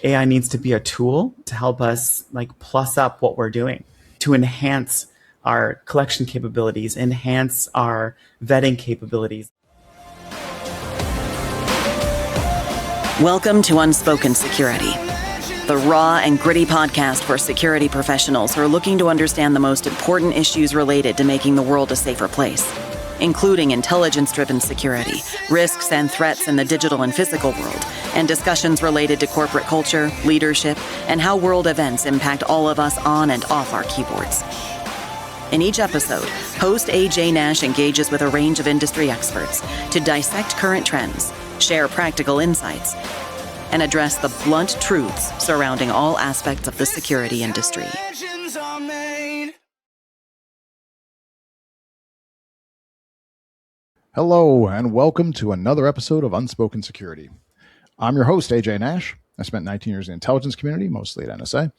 AI needs to be a tool to help us plus up what we're doing, to enhance our collection capabilities, enhance our vetting capabilities. Welcome to Unspoken Security, the raw and gritty podcast for security professionals who are looking to understand the most important issues related to making the world a safer place, including intelligence-driven security, risks and threats in the digital and physical world, and discussions related to corporate culture, leadership, and how world events impact all of us on and off our keyboards. In each episode, host AJ Nash engages with a range of industry experts to dissect current trends, share practical insights, and address the blunt truths surrounding all aspects of the security industry. Hello, and welcome to another episode of Unspoken Security. I'm your host, AJ Nash. I spent 19 years in the intelligence community, mostly at NSA,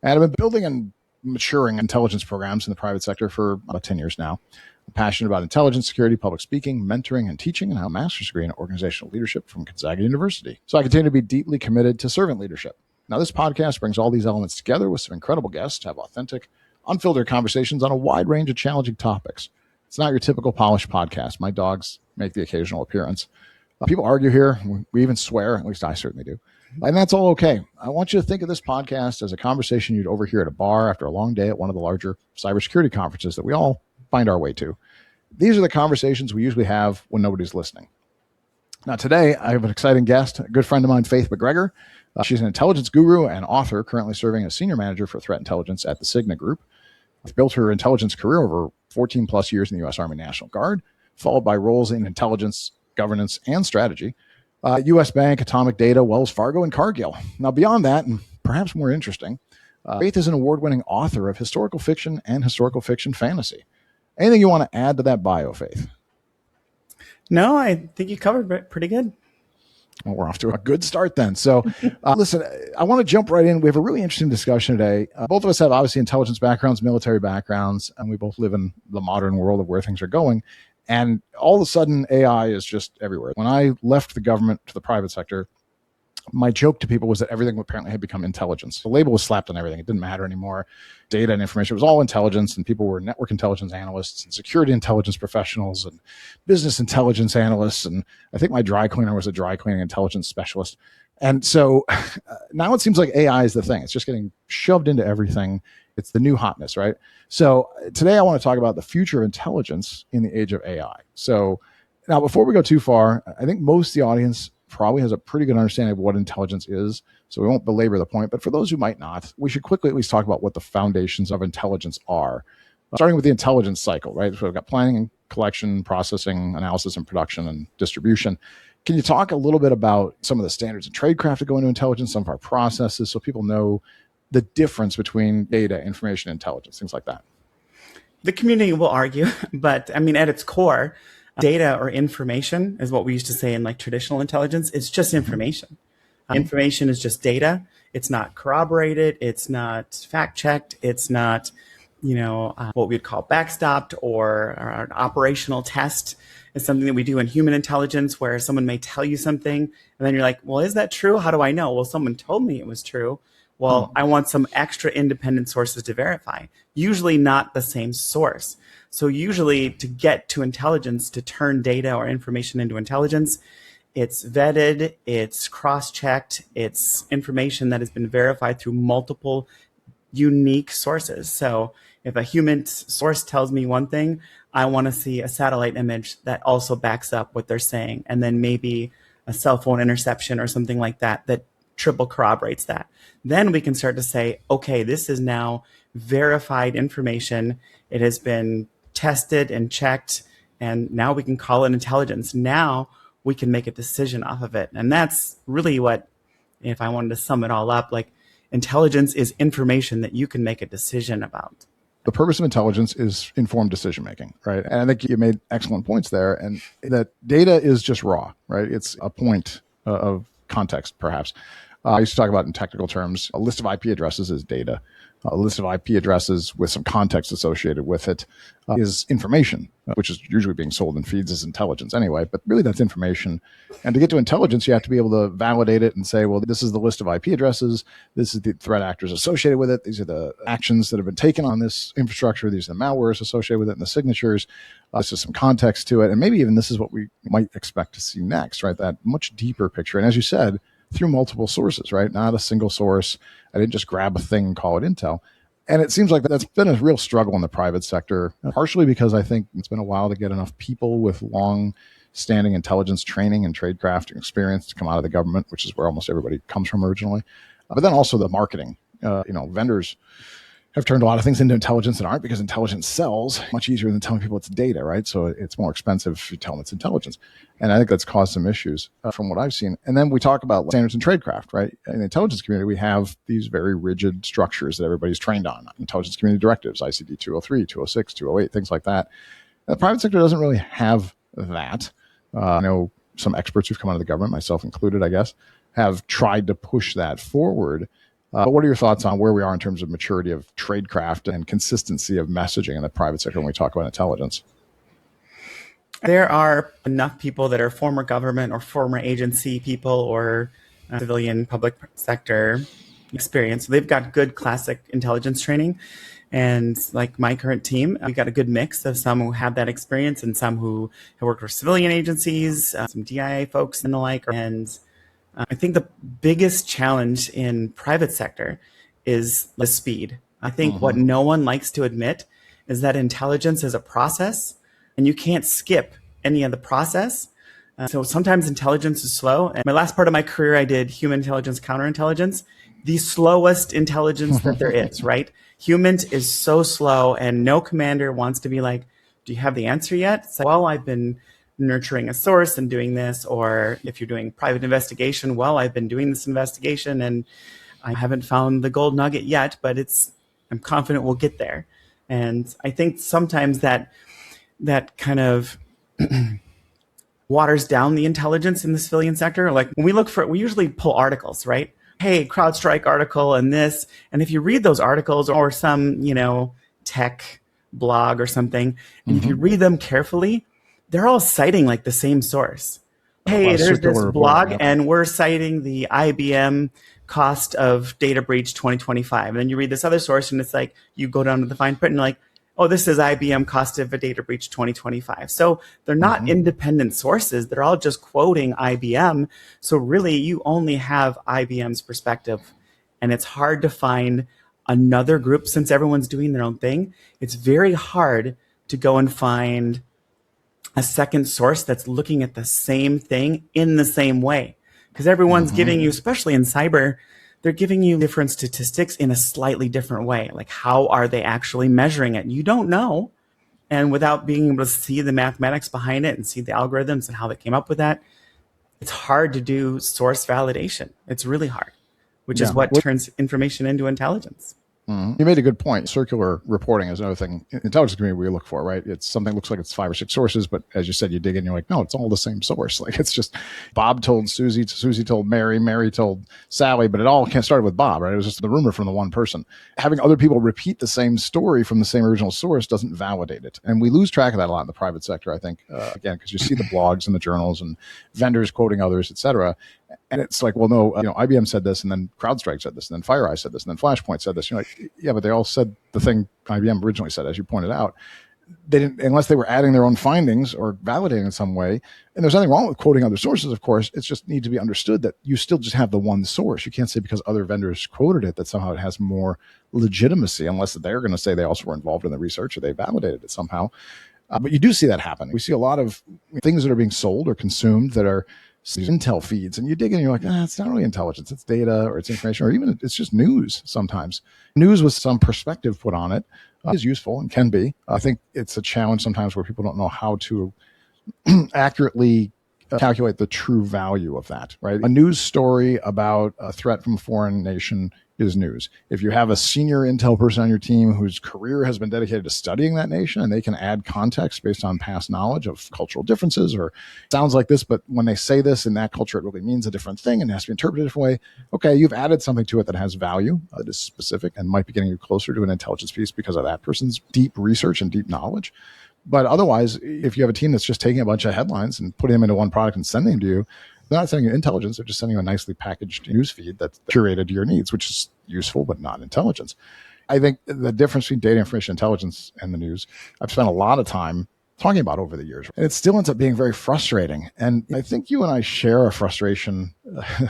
and I've been building and maturing intelligence programs in the private sector for about 10 years now. I'm passionate about intelligence security, public speaking, mentoring, and teaching, and have a master's degree in organizational leadership from Gonzaga University. So I continue to be deeply committed to servant leadership. Now, this podcast brings all these elements together with some incredible guests to have authentic, unfiltered conversations on a wide range of challenging topics. It's not your typical polished podcast. My dogs make the occasional appearance. People argue here. We even swear, at least I certainly do. And that's all okay. I want you to think of this podcast as a conversation you'd overhear at a bar after a long day at one of the larger cybersecurity conferences that we all find our way to. These are the conversations we usually have when nobody's listening. Now, today, I have an exciting guest, a good friend of mine, Faith MacGregor. She's an intelligence guru and author, currently serving as senior manager for threat intelligence at the Cigna Group. She's built her intelligence career over 14 plus years in the U.S. Army National Guard, followed by roles in intelligence, governance, and strategy. U.S. Bank, Atomic Data, Wells Fargo, and Cargill. Now, beyond that, and perhaps more interesting, Faith is an award-winning author of historical fiction and historical fiction fantasy. Anything you want to add to that bio, Faith? No, I think you covered it pretty good. Well, we're off to a good start then. So listen, I want to jump right in. We have a really interesting discussion today. Both of us have obviously intelligence backgrounds, military backgrounds, and we both live in the modern world of where things are going. And all of a sudden, AI is just everywhere. When I left the government to the private sector, my joke to people was that everything apparently had become intelligence. The label was slapped on everything. It didn't matter anymore. Data and information, it was all intelligence, and people were network intelligence analysts and security intelligence professionals and business intelligence analysts. And I think my dry cleaner was a dry cleaning intelligence specialist. And so now it seems like AI is the thing. It's just getting shoved into everything. It's the new hotness, right? So today I want to talk about the future of intelligence in the age of AI. So now, before we go too far, I think most of the audience probably has a pretty good understanding of what intelligence is. So we won't belabor the point. But for those who might not, we should quickly at least talk about what the foundations of intelligence are. Starting with the intelligence cycle, right? So we've got planning, collection, processing, analysis, and production and distribution. Can you talk a little bit about some of the standards of tradecraft that go into intelligence, some of our processes, so people know the difference between data, information, intelligence, things like that? The community will argue, but I mean, at its core, data or information is what we used to say in traditional intelligence. It's just information. Information is just data. It's not corroborated. It's not fact-checked. It's not, what we'd call backstopped or an operational test. It's something that we do in human intelligence where someone may tell you something and then you're like, well, is that true? How do I know? Well, someone told me it was true. Well, I want some extra independent sources to verify, usually not the same source. So usually to get to intelligence, to turn data or information into intelligence, it's vetted, it's cross-checked, it's information that has been verified through multiple unique sources. So if a human source tells me one thing, I want to see a satellite image that also backs up what they're saying, and then maybe a cell phone interception or something like that that triple corroborates that. Then we can start to say, okay, this is now verified information. It has been tested and checked, and now we can call it intelligence. Now we can make a decision off of it. And that's really what, if I wanted to sum it all up, intelligence is information that you can make a decision about. The purpose of intelligence is informed decision-making, right? And I think you made excellent points there. And that data is just raw, right? It's a point of context, perhaps. I used to talk about in technical terms, a list of IP addresses is data. A list of IP addresses with some context associated with it is information, which is usually being sold in feeds as intelligence anyway, but really that's information. And to get to intelligence, you have to be able to validate it and say, well, this is the list of IP addresses. This is the threat actors associated with it. These are the actions that have been taken on this infrastructure. These are the malwares associated with it and the signatures. This is some context to it. And maybe even this is what we might expect to see next, right? That much deeper picture. And as you said, through multiple sources, right? Not a single source. I didn't just grab a thing and call it intel. And it seems like that's been a real struggle in the private sector, partially because I think it's been a while to get enough people with long-standing intelligence training and tradecraft experience to come out of the government, which is where almost everybody comes from originally. But then also the marketing. Vendors have turned a lot of things into intelligence that aren't, because intelligence sells much easier than telling people it's data, right? So it's more expensive if you tell them it's intelligence. And I think that's caused some issues from what I've seen. And then we talk about standards and tradecraft, right? In the intelligence community, we have these very rigid structures that everybody's trained on. Intelligence community directives, ICD 203, 206, 208, things like that. The private sector doesn't really have that. I know some experts who've come out of the government, myself included, I guess, have tried to push that forward. But what are your thoughts on where we are in terms of maturity of tradecraft and consistency of messaging in the private sector when we talk about intelligence? There are enough people that are former government or former agency people or civilian public sector experience. So they've got good classic intelligence training. And like my current team, we got a good mix of some who have that experience and some who have worked for civilian agencies, some DIA folks and the like. And I think the biggest challenge in private sector is the speed. I think what no one likes to admit is that intelligence is a process and you can't skip any of the process. So sometimes intelligence is slow. And my last part of my career, I did human intelligence, counterintelligence, the slowest intelligence that there is, right? Human is so slow and no commander wants to be like, do you have the answer yet? It's like, well, I've been nurturing a source and doing this, or if you're doing private investigation, well, I've been doing this investigation and I haven't found the gold nugget yet, but I'm confident we'll get there. And I think sometimes that kind of waters down the intelligence in the civilian sector. Like when we usually pull articles, right? Hey, CrowdStrike article and this. And if you read those articles or some, tech blog or something, and if you read them carefully, they're all citing like the same source. Hey, there's this blog and we're citing the IBM cost of data breach 2025. And then you read this other source and it's like, you go down to the fine print and like, oh, this is IBM cost of a data breach 2025. So they're not independent sources. They're all just quoting IBM. So really you only have IBM's perspective. And it's hard to find another group since everyone's doing their own thing. It's very hard to go and find a second source that's looking at the same thing in the same way. Because everyone's giving you, especially in cyber, they're giving you different statistics in a slightly different way. Like how are they actually measuring it? You don't know. And without being able to see the mathematics behind it and see the algorithms and how they came up with that, it's hard to do source validation. It's really hard, which is what turns information into intelligence. You made a good point. Circular reporting is another thing in intelligence community we look for, right? It's something that looks like it's 5 or 6 sources, but as you said, you dig in, you're like, no, it's all the same source. Like it's just Bob told Susie, Susie told Mary, Mary told Sally, but it all started with Bob, right? It was just the rumor from the one person. Having other people repeat the same story from the same original source doesn't validate it. And we lose track of that a lot in the private sector, I think, again, because you see the blogs and the journals and vendors quoting others, et cetera. And it's like, well, no, IBM said this, and then CrowdStrike said this, and then FireEye said this, and then Flashpoint said this. You're like, yeah, but they all said the thing IBM originally said, as you pointed out. They didn't, unless they were adding their own findings or validating in some way. And there's nothing wrong with quoting other sources, of course. It just needs to be understood that you still just have the one source. You can't say because other vendors quoted it that somehow it has more legitimacy, unless they're going to say they also were involved in the research or they validated it somehow. But you do see that happen. We see a lot of things that are being sold or consumed that are these intel feeds, and you dig in and you're like, it's not really intelligence, it's data or it's information, or even it's just news sometimes. News with some perspective put on it is useful and can be. I think it's a challenge sometimes where people don't know how to accurately calculate the true value of that, right? A news story about a threat from a foreign nation is news. If you have a senior intel person on your team whose career has been dedicated to studying that nation and they can add context based on past knowledge of cultural differences or sounds like this, but when they say this in that culture, it really means a different thing and has to be interpreted a different way. Okay, you've added something to it that has value, that is specific and might be getting you closer to an intelligence piece because of that person's deep research and deep knowledge. But otherwise, if you have a team that's just taking a bunch of headlines and putting them into one product and sending them to you, they're not sending you intelligence. They're just sending you a nicely packaged news feed that's curated to your needs, which is useful, but not intelligence. I think the difference between data, information, intelligence, and the news, I've spent a lot of time talking about over the years. And it still ends up being very frustrating. And I think you and I share a frustration,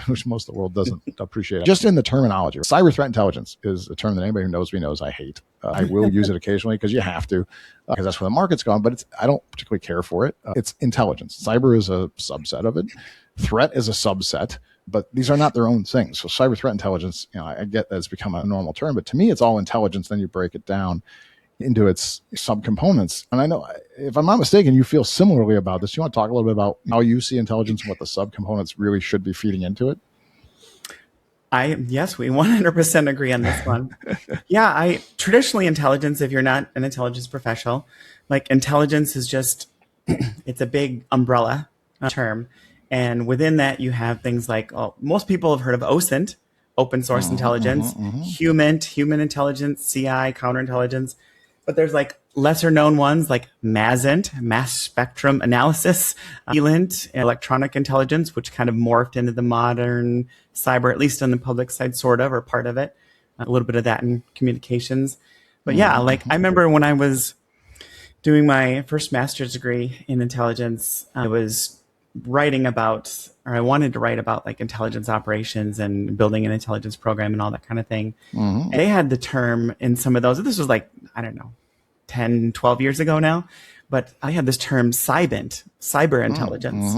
which most of the world doesn't appreciate. Just in the terminology. Cyber threat intelligence is a term that anybody who knows me knows I hate. I will use it occasionally because you have to, because that's where the market's gone, but I don't particularly care for it. It's intelligence. Cyber is a subset of it. Threat is a subset, but these are not their own things. So cyber threat intelligence, I get that it's become a normal term, but to me, it's all intelligence. Then you break it down into its subcomponents. And I know, if I'm not mistaken, you feel similarly about this. You want to talk a little bit about how you see intelligence and what the subcomponents really should be feeding into it? Yes, we 100% agree on this one. Yeah, traditionally intelligence, if you're not an intelligence professional, like intelligence is just, it's a big umbrella term. And within that, you have things like, most people have heard of OSINT, open source intelligence, human intelligence, CI, counterintelligence. But there's like lesser known ones like MASINT, mass spectrum analysis, ELINT, electronic intelligence, which kind of morphed into the modern cyber, at least on the public side, sort of, or part of it. A little bit of that in communications. But yeah, like I remember when I was doing my first master's degree in intelligence, I was writing about, or I wanted to write about like intelligence operations and building an intelligence program and all that kind of thing. And they had the term in some of those, this was like, I don't know, 10, 12 years ago now, but I had this term CYBINT, cyber intelligence,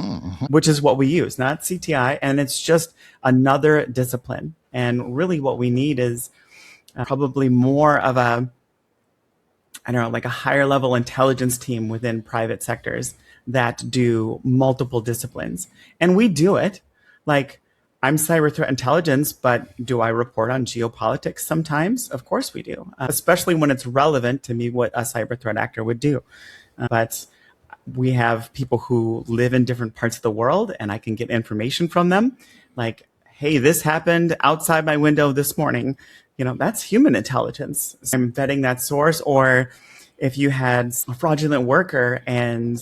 which is what we use, not CTI. And it's just another discipline. And really what we need is probably more of a, I don't know, like a higher level intelligence team within private sectors that do multiple disciplines. And we do it. Like, I'm cyber threat intelligence, but do I report on geopolitics sometimes? Of course we do, especially when it's relevant to me what a cyber threat actor would do. But we have people who live in different parts of the world, and I can get information from them. Like, hey, this happened outside my window this morning. That's human intelligence. So I'm vetting that source. Or if you had a fraudulent worker and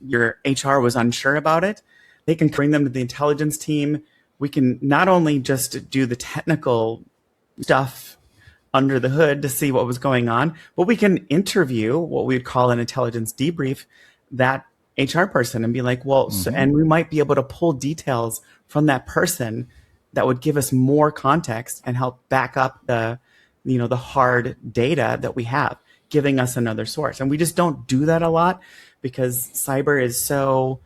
your HR was unsure about it, they can bring them to the intelligence team. We can not only just do the technical stuff under the hood to see what was going on, but we can interview what we'd call an intelligence debrief, that HR person, and be like, well, and we might be able to pull details from that person that would give us more context and help back up the hard data that we have, giving us another source. And we just don't do that a lot because cyber is so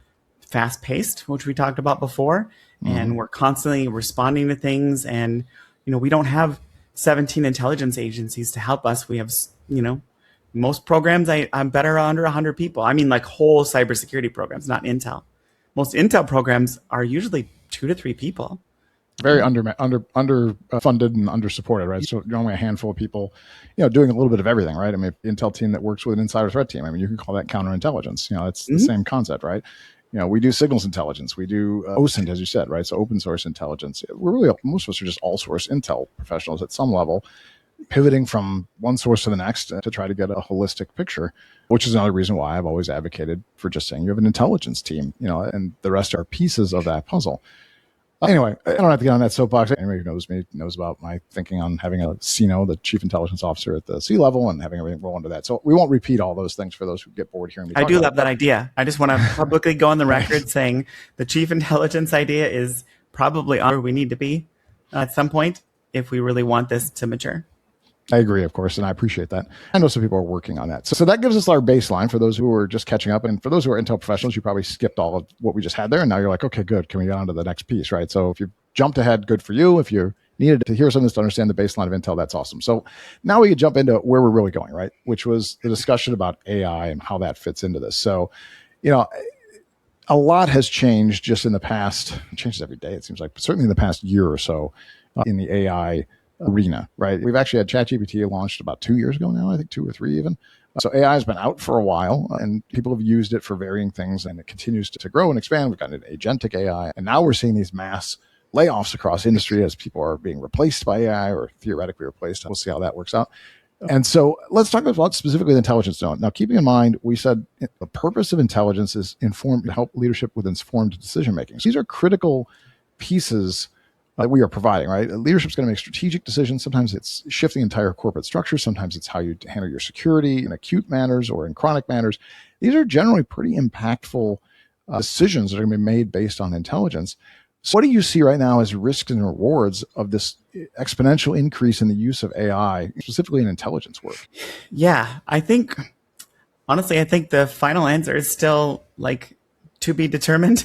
fast paced, which we talked about before. And we're constantly responding to things. And, we don't have 17 intelligence agencies to help us. We have, most programs, I'm better under 100 people. I mean, like whole cybersecurity programs, not Intel. Most Intel programs are usually 2 to 3 people. Very underfunded and undersupported, right? So you're only a handful of people, doing a little bit of everything, right? I mean, Intel team that works with an insider threat team. I mean, you can call that counterintelligence. It's the same concept, right? We do signals intelligence. We do OSINT, as you said, right? So open source intelligence. Most of us are just all source Intel professionals at some level, pivoting from one source to the next to try to get a holistic picture, which is another reason why I've always advocated for just saying you have an intelligence team, and the rest are pieces of that puzzle. Anyway, I don't have to get on that soapbox. Anybody who knows me knows about my thinking on having a CINO, the Chief Intelligence Officer at the C level, and having everything roll into that. So we won't repeat all those things for those who get bored hearing me talk I do love that idea. I just want to publicly go on the record saying the Chief Intelligence idea is probably where we need to be at some point if we really want this to mature. I agree, of course, and I appreciate that. I know some people are working on that. So that gives us our baseline for those who are just catching up. And for those who are Intel professionals, you probably skipped all of what we just had there. And now you're like, okay, good. Can we get on to the next piece, right? So if you jumped ahead, good for you. If you needed to hear something to understand the baseline of Intel, that's awesome. So now we can jump into where we're really going, right? Which was the discussion about AI and how that fits into this. So, a lot has changed just in the past, it changes every day, it seems like, but certainly in the past year or so in the AI arena, right? We've actually had ChatGPT launched about 2 years ago now, I think 2 or 3 even. So AI has been out for a while and people have used it for varying things and it continues to grow and expand. We've got an agentic AI and now we're seeing these mass layoffs across industry as people are being replaced by AI or theoretically replaced. We'll see how that works out. And so let's talk about specifically the intelligence zone. Now, keeping in mind, we said the purpose of intelligence is to help leadership with informed decision-making. So these are critical pieces that we are providing, right? Leadership's going to make strategic decisions. Sometimes it's shifting entire corporate structure. Sometimes it's how you handle your security in acute matters or in chronic matters. These are generally pretty impactful decisions that are going to be made based on intelligence. So what do you see right now as risks and rewards of this exponential increase in the use of AI, specifically in intelligence work? Yeah, honestly, I think the final answer is still like to be determined.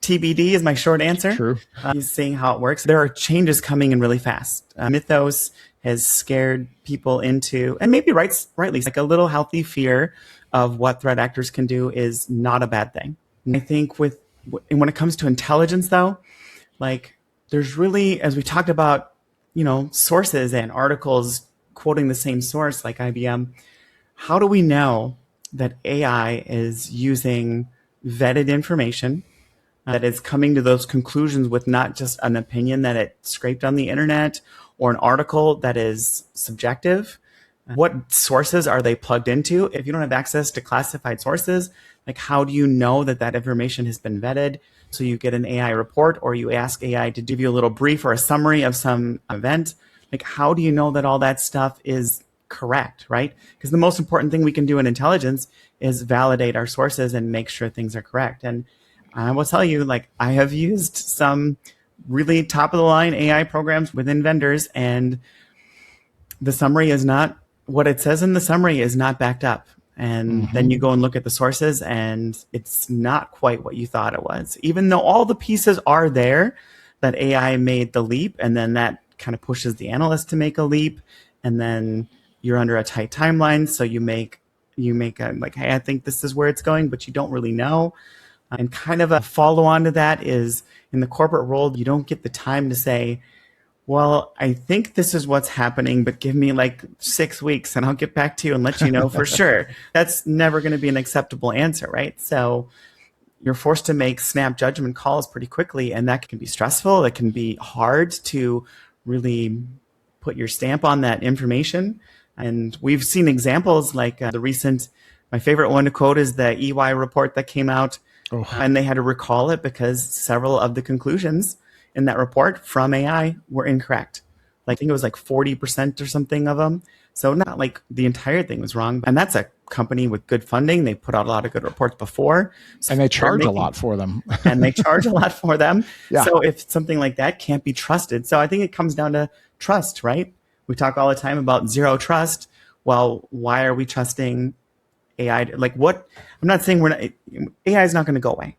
TBD is my short answer. True. Seeing how it works. There are changes coming in really fast. Mythos has scared people into, and maybe rightly, like a little healthy fear of what threat actors can do is not a bad thing. And I think when it comes to intelligence, though, like there's really, as we talked about, sources and articles quoting the same source like IBM, how do we know that AI is using vetted information that is coming to those conclusions with not just an opinion that it scraped on the internet or an article that is subjective? What sources are they plugged into? If you don't have access to classified sources, like how do you know that information has been vetted? So you get an AI report or you ask AI to give you a little brief or a summary of some event. Like how do you know that all that stuff is correct, right? Because the most important thing we can do in intelligence is validate our sources and make sure things are correct. And I will tell you, like I have used some really top of the line AI programs within vendors and the summary is not what it says in the summary is not backed up. And then you go and look at the sources and it's not quite what you thought it was, even though all the pieces are there that AI made the leap. And then that kind of pushes the analyst to make a leap. And then you're under a tight timeline. So you make a, like, hey, I think this is where it's going, but you don't really know. And kind of a follow on to that is in the corporate world, you don't get the time to say, well, I think this is what's happening, but give me like 6 weeks and I'll get back to you and let you know for sure. That's never going to be an acceptable answer, right? So you're forced to make snap judgment calls pretty quickly, and that can be stressful. It can be hard to really put your stamp on that information. And we've seen examples like my favorite one to quote is the EY report that came out, and they had to recall it because several of the conclusions in that report from AI were incorrect. Like, I think it was like 40% or something of them. So not like the entire thing was wrong. And that's a company with good funding. They put out a lot of good reports before. So and they charge a lot for them. And they charge a lot for them. Yeah. So if something like that can't be trusted. So I think it comes down to trust, right? We talk all the time about zero trust. Well, why are we trusting AI? Like what? I'm not saying AI is not going to go away.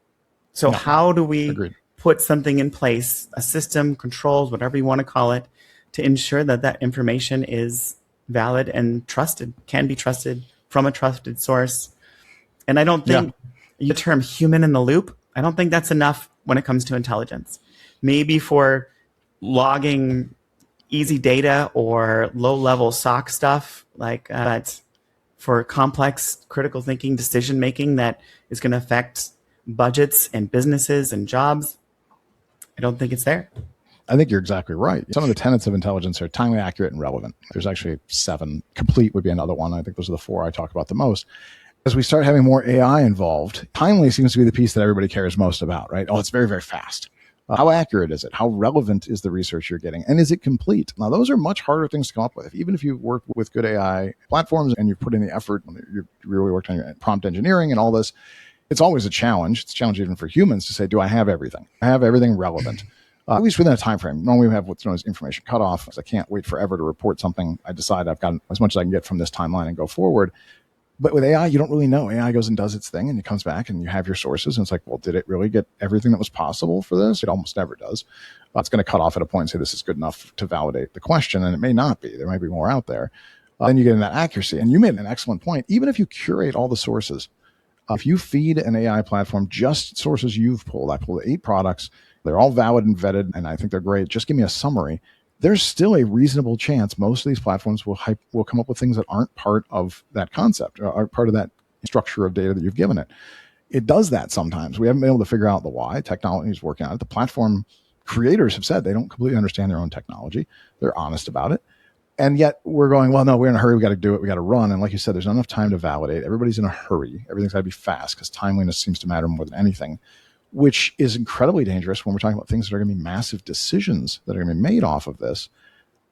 So how do we put something in place, a system, controls, whatever you want to call it, to ensure that information is valid and trusted, can be trusted from a trusted source? And I don't think the term human in the loop, I don't think that's enough when it comes to intelligence. Maybe for logging easy data or low-level SOC stuff, but for complex critical thinking, decision-making that is going to affect budgets and businesses and jobs, I don't think it's there. I think you're exactly right. Some of the tenets of intelligence are timely, accurate, and relevant. There's actually 7. Complete would be another one. I think those are the 4 I talk about the most. As we start having more AI involved, timely seems to be the piece that everybody cares most about, right? Oh, it's very, very fast. How accurate is it? How relevant is the research you're getting? And is it complete? Now, those are much harder things to come up with. Even if you've worked with good AI platforms and you've put in the effort, you've really worked on your prompt engineering and all this, it's always a challenge. It's a challenge even for humans to say, do I have everything? I have everything relevant, at least within a time frame. Normally we have what's known as information cutoff. I can't wait forever to report something. I decide I've got as much as I can get from this timeline and go forward. But with AI, you don't really know. AI goes and does its thing and it comes back and you have your sources. And it's like, well, did it really get everything that was possible for this? It almost never does. It's going to cut off at a point and say this is good enough to validate the question. And it may not be. There might be more out there. Then you get in that accuracy. And you made an excellent point. Even if you curate all the sources, If you feed an AI platform just sources you've pulled, I pulled 8 products, they're all valid and vetted, and I think they're great. Just give me a summary. There's still a reasonable chance most of these platforms will come up with things that aren't part of that concept or aren't part of that structure of data that you've given it. It does that sometimes. We haven't been able to figure out the why. Technology is working on it. The platform creators have said they don't completely understand their own technology. They're honest about it. And yet we're going, well, no, we're in a hurry. We got to do it. We got to run. And like you said, there's not enough time to validate. Everybody's in a hurry. Everything's got to be fast because timeliness seems to matter more than anything, which is incredibly dangerous when we're talking about things that are going to be massive decisions that are going to be made off of this.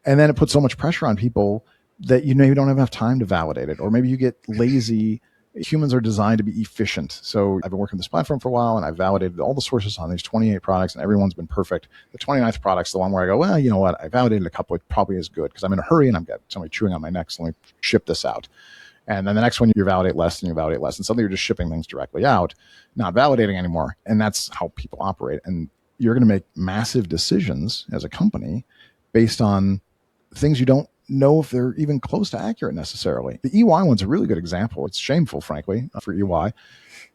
And then it puts so much pressure on people that you don't have enough time to validate it. Or maybe you get lazy. Humans are designed to be efficient. So I've been working with this platform for a while, and I've validated all the sources on these 28 products, and everyone's been perfect. The 29th product's the one where I go, well, you know what? I validated a couple. It probably is good because I'm in a hurry and I've got somebody chewing on my neck. So let me ship this out. And then the next one, you validate less and you validate less. And suddenly you're just shipping things directly out, not validating anymore. And that's how people operate. And you're going to make massive decisions as a company based on things you don't know if they're even close to accurate necessarily. The EY one's a really good example. It's shameful, frankly, for EY.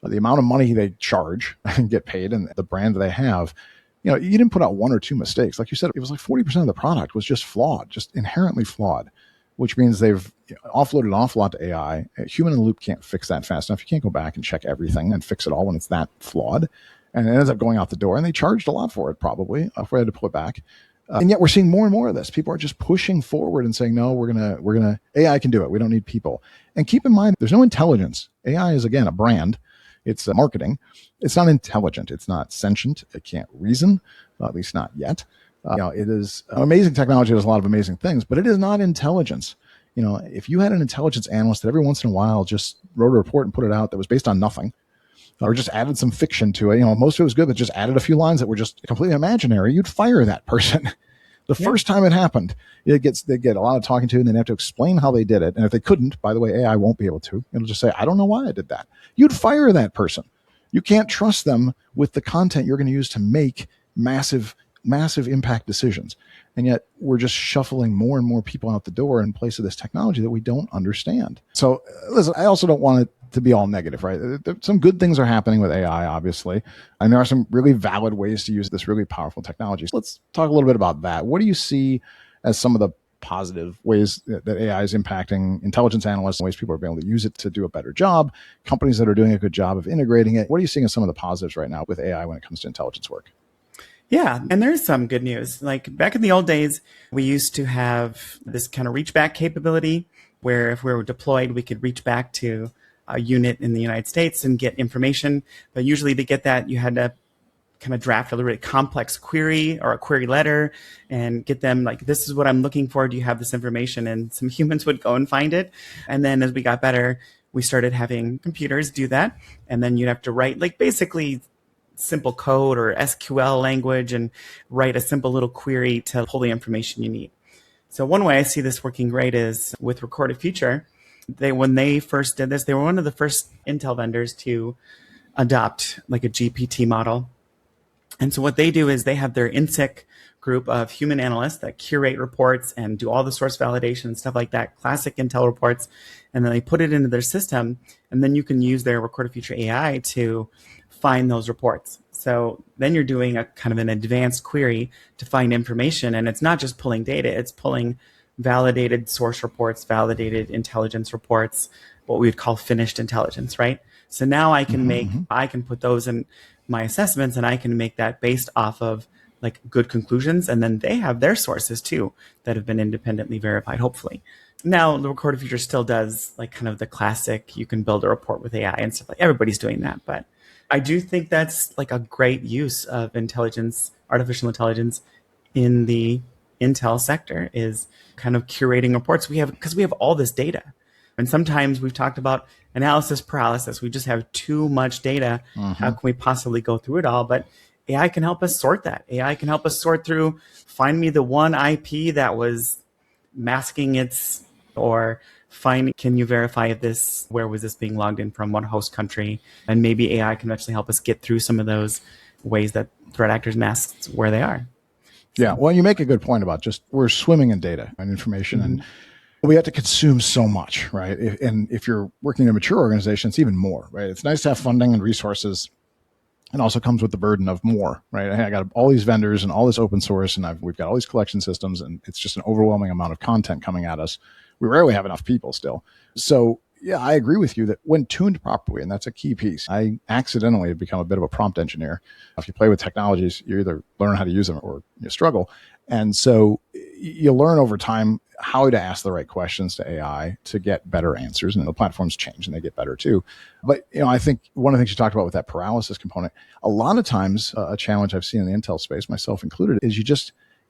The amount of money they charge and get paid and the brand they have, you didn't put out 1 or 2 mistakes. Like you said, it was like 40% of the product was just flawed, just inherently flawed, which means they've offloaded an awful lot to AI. A human in the loop can't fix that fast enough. You can't go back and check everything and fix it all when it's that flawed. And it ends up going out the door. And they charged a lot for it, probably, if we had to pull it back. And yet we're seeing more and more of this. People are just pushing forward and saying, no, we're gonna AI can do it. We don't need people. And keep in mind, there's no intelligence. AI is, again, a brand. It's marketing. It's not intelligent. It's not sentient. It can't reason, at least not yet. It is amazing technology. Does a lot of amazing things, but it is not intelligence. If you had an intelligence analyst that every once in a while just wrote a report and put it out that was based on nothing, or just added some fiction to it, most of it was good, but just added a few lines that were just completely imaginary, you'd fire that person. First time it happened, they get a lot of talking to, and then they have to explain how they did it. And if they couldn't, by the way, AI won't be able to. It'll just say, I don't know why I did that. You'd fire that person. You can't trust them with the content you're going to use to make massive impact decisions. And yet we're just shuffling more and more people out the door in place of this technology that we don't understand. So listen, I also don't want it to be all negative, right? Some good things are happening with AI, obviously. And there are some really valid ways to use this really powerful technology. So let's talk a little bit about that. What do you see as some of the positive ways that AI is impacting intelligence analysts, ways people are being able to use it to do a better job, companies that are doing a good job of integrating it? What are you seeing as some of the positives right now with AI when it comes to intelligence work? Yeah, and there's some good news. Like back in the old days, we used to have this kind of reach back capability where if we were deployed, we could reach back to a unit in the United States and get information. But usually to get that, you had to kind of draft a really complex query or a query letter and get them like, this is what I'm looking for. Do you have this information? And some humans would go and find it. And then as we got better, we started having computers do that. And then you'd have to write like basically simple code or SQL language and write a simple little query to pull the information you need. So one way I see this working great is with Recorded Future. When they first did this, they were one of the first Intel vendors to adopt like a GPT model. And so what they do is they have their INSIC group of human analysts that curate reports and do all the source validation and stuff like that, classic Intel reports. And then they put it into their system. And then you can use their Recorded Future AI to find those reports. So then you're doing a kind of an advanced query to find information. And it's not just pulling data, it's pulling validated source reports, validated intelligence reports, what we would call finished intelligence, right? So now I can I can put those in my assessments and I can make that based off of like good conclusions. And then they have their sources too that have been independently verified, hopefully. Now the Recorded Future still does like kind of the classic, you can build a report with AI and stuff like everybody's doing that. But I do think that's like a great use of intelligence, artificial intelligence in the Intel sector is kind of curating reports because we have all this data. And sometimes we've talked about analysis paralysis. We just have too much data. How can we possibly go through it all? But AI can help us sort that. AI can help us sort through, find me the one IP that was masking or can you verify where was this being logged in from, what host country? And maybe AI can actually help us get through some of those ways that threat actors mask where they are. Yeah, well, you make a good point about we're swimming in data and information. And we have to consume so much, right? And if you're working in a mature organization, it's even more, right? It's nice to have funding and resources. It also comes with the burden of more, right? I got all these vendors and all this open source, and we've got all these collection systems, and it's just an overwhelming amount of content coming at us. We rarely have enough people still. So yeah, I agree with you that when tuned properly, and that's a key piece, I accidentally have become a bit of a prompt engineer. If you play with technologies, you either learn how to use them or you struggle. And so you learn over time how to ask the right questions to AI to get better answers. And the platforms change and they get better too. But I think one of the things you talked about with that paralysis component, a lot of times a challenge I've seen in the Intel space, myself included, is you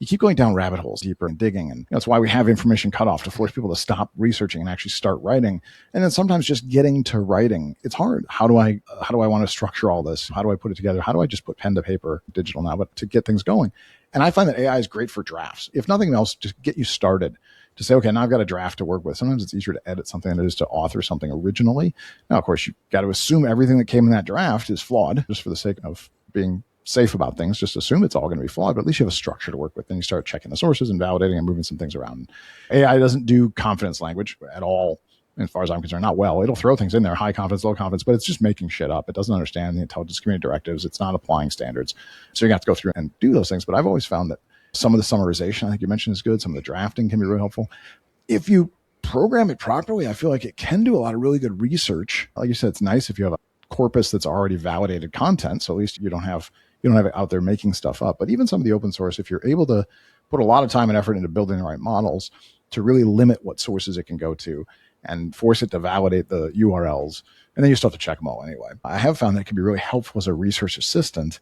keep going down rabbit holes deeper and digging. And that's why we have information cutoff to force people to stop researching and actually start writing. And then sometimes just getting to writing, it's hard. How do I want to structure all this? How do I put it together? How do I just put pen to paper, digital now, but to get things going? And I find that AI is great for drafts. If nothing else, just get you started to say, okay, now I've got a draft to work with. Sometimes it's easier to edit something than it is to author something originally. Now, of course, you've got to assume everything that came in that draft is flawed, just for the sake of being safe about things. Just assume it's all going to be flawed, but at least you have a structure to work with. Then you start checking the sources and validating and moving some things around. AI doesn't do confidence language at all, as far as I'm concerned. Not well. It'll throw things in there, high confidence, low confidence, but it's just making shit up. It doesn't understand the intelligence community directives. It's not applying standards. So you're going to have to go through and do those things. But I've always found that some of the summarization, I think you mentioned, is good. Some of the drafting can be really helpful. If you program it properly, I feel like it can do a lot of really good research. Like you said, it's nice if you have a corpus that's already validated content. So at least you don't have it out there making stuff up. But even some of the open source, if you're able to put a lot of time and effort into building the right models to really limit what sources it can go to and force it to validate the URLs, and then you still have to check them all anyway. I have found that it can be really helpful as a research assistant.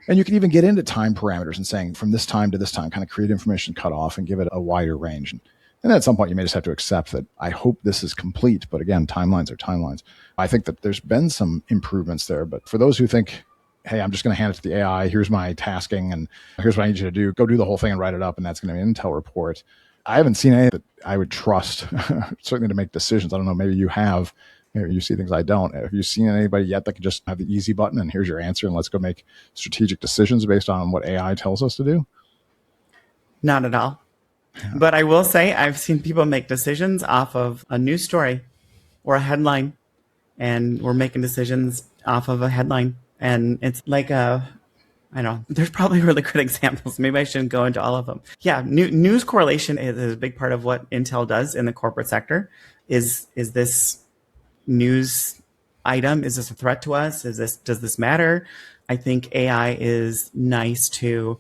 And you can even get into time parameters and saying from this time to this time, kind of create information cutoff and give it a wider range. And then at some point, you may just have to accept that I hope this is complete. But again, timelines are timelines. I think that there's been some improvements there. But for those who think, hey, I'm just going to hand it to the AI, here's my tasking, and here's what I need you to do, go do the whole thing and write it up, and that's going to be an Intel report. I haven't seen any that I would trust, certainly to make decisions. I don't know, maybe you have. Maybe you see things I don't. Have you seen anybody yet that can just have the easy button and here's your answer and let's go make strategic decisions based on what AI tells us to do? Not at all. Yeah. But I will say I've seen people make decisions off of a news story or a headline, and we're making decisions off of a headline. And it's like I know, there's probably really good examples. Maybe I shouldn't go into all of them. Yeah, news correlation is a big part of what Intel does in the corporate sector. Is this news item, is this a threat to us? Does this matter? I think AI is nice to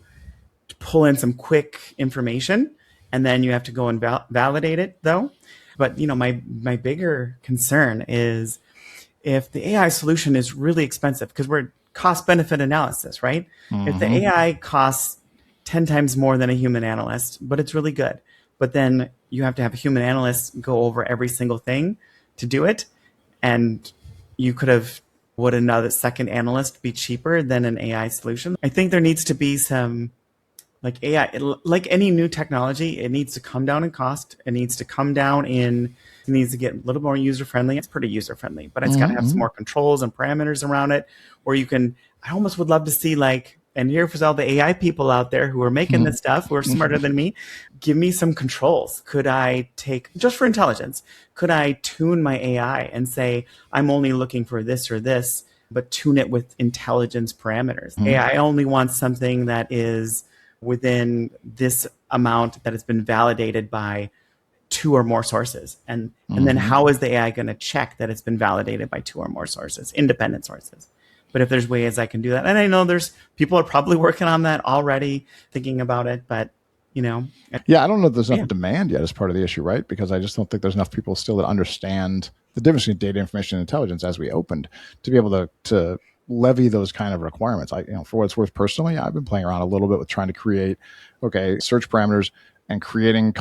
pull in some quick information, and then you have to go and validate it though. But my bigger concern is if the AI solution is really expensive, because we're cost benefit analysis, right? Mm-hmm. If the AI costs 10 times more than a human analyst, but it's really good, but then you have to have a human analyst go over every single thing to do it. And would another second analyst be cheaper than an AI solution? I think there needs to be some, like AI, like any new technology, it needs to come down in cost. It needs to get a little more user-friendly. It's pretty user-friendly, but it's got to have some more controls and parameters around it. Or I almost would love to see and here for all the AI people out there who are making this stuff, who are smarter than me, give me some controls. Could I just for intelligence, could I tune my AI and say, I'm only looking for this or this, but tune it with intelligence parameters? AI only wants something that is within this amount that has been validated by 2 or more sources. And then how is the AI going to check that it's been validated by 2 or more sources, independent sources? But if there's ways I can do that, and I know people are probably working on that already, thinking about it, but Yeah, I don't know if there's enough demand yet as part of the issue, right? Because I just don't think there's enough people still that understand the difference between data, information, and intelligence as we opened to be able to levy those kind of requirements. For what it's worth personally, I've been playing around a little bit with trying to create, search parameters and creating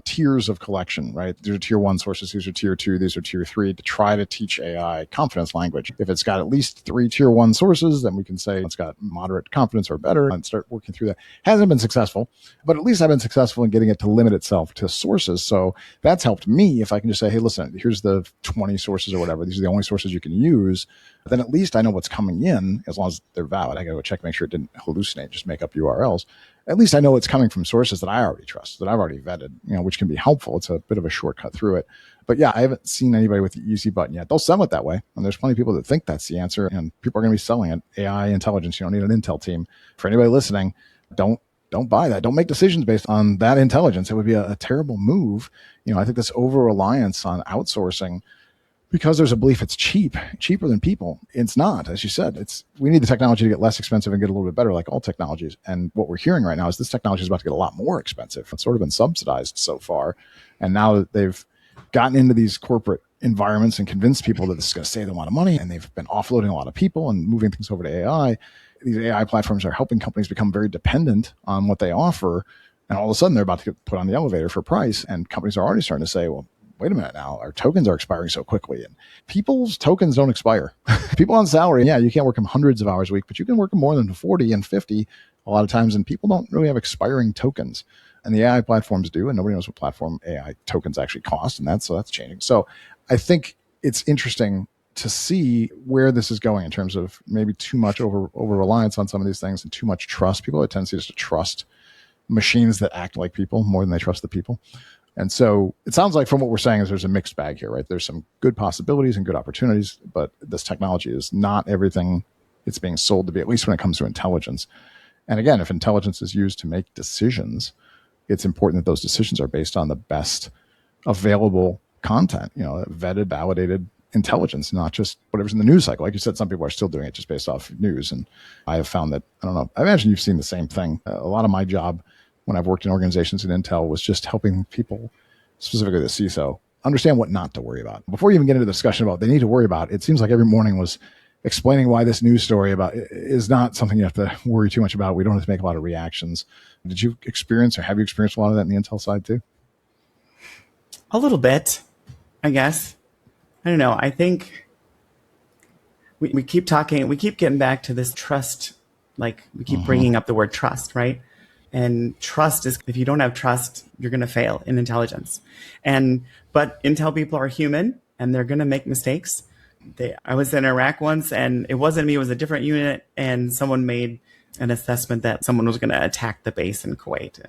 tiers of collection, right? These are tier 1 sources, these are tier 2, these are tier 3, to try to teach AI confidence language. If it's got at least 3 tier 1 sources, then we can say it's got moderate confidence or better and start working through that. Hasn't been successful, but at least I've been successful in getting it to limit itself to sources. So that's helped me. If I can just say, hey, listen, here's the 20 sources or whatever, these are the only sources you can use, then at least I know what's coming in as long as they're valid. I got to go check, make sure it didn't hallucinate, just make up URLs. at least I know it's coming from sources that I already trust, that I've already vetted, which can be helpful. It's a bit of a shortcut through it. But yeah, I haven't seen anybody with the easy button yet. They'll sell it that way. And there's plenty of people that think that's the answer. And people are going to be selling it. AI intelligence. You don't need an Intel team. For anybody listening, don't buy that. Don't make decisions based on that intelligence. It would be a terrible move. I think this over-reliance on outsourcing, because there's a belief it's cheaper than people. It's not, as you said. We need the technology to get less expensive and get a little bit better, like all technologies. And what we're hearing right now is this technology is about to get a lot more expensive. It's sort of been subsidized so far. And now that they've gotten into these corporate environments and convinced people that this is going to save them a lot of money, and they've been offloading a lot of people and moving things over to AI, these AI platforms are helping companies become very dependent on what they offer. And all of a sudden, they're about to get put on the elevator for price. And companies are already starting to say, well, wait a minute now, our tokens are expiring so quickly. And people's tokens don't expire. People on salary, yeah, you can't work them hundreds of hours a week, but you can work them more than 40 and 50 a lot of times. And people don't really have expiring tokens. And the AI platforms do, and nobody knows what platform AI tokens actually cost. And that's changing. So I think it's interesting to see where this is going in terms of maybe too much over reliance on some of these things and too much trust. People have a tendency just to trust machines that act like people more than they trust the people. And so it sounds like from what we're saying is there's a mixed bag here, right? There's some good possibilities and good opportunities, but this technology is not everything it's being sold to be, at least when it comes to intelligence. And again, if intelligence is used to make decisions, it's important that those decisions are based on the best available content, vetted, validated intelligence, not just whatever's in the news cycle. Like you said, some people are still doing it just based off news. And I have found that, I don't know, I imagine you've seen the same thing. A lot of my job when I've worked in organizations in Intel was just helping people, specifically the CISO, understand what not to worry about. Before you even get into the discussion about what they need to worry about, it seems like every morning was explaining why this news story about is not something you have to worry too much about. We don't have to make a lot of reactions. Did you experience or have you experienced a lot of that in the Intel side too? A little bit, I guess. I don't know. I think we keep talking, we keep getting back to this trust. Like we keep bringing up the word trust, right? And trust is, if you don't have trust, you're going to fail in intelligence. But Intel people are human and they're going to make mistakes. I was in Iraq once and it wasn't me, it was a different unit. And someone made an assessment that someone was going to attack the base in Kuwait.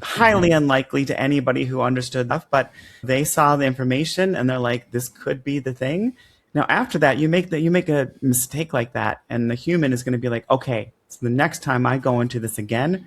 Highly unlikely to anybody who understood that, but they saw the information and they're like, this could be the thing. Now, after that, you make a mistake like that. And the human is going to be like, okay, so the next time I go into this again,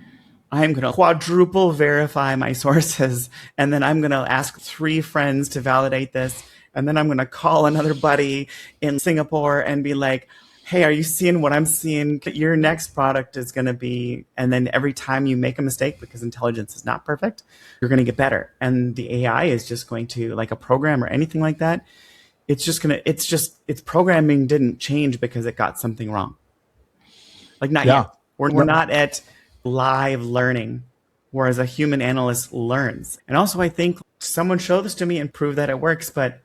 I'm going to quadruple verify my sources. And then I'm going to ask 3 friends to validate this. And then I'm going to call another buddy in Singapore and be like, hey, are you seeing what I'm seeing? Your next product is going to be, and then every time you make a mistake, because intelligence is not perfect, you're going to get better. And the AI is just going to, like a program or anything like that, its programming didn't change because it got something wrong. Like not yet. We're not at live learning, whereas a human analyst learns. And also I think someone show this to me and prove that it works, but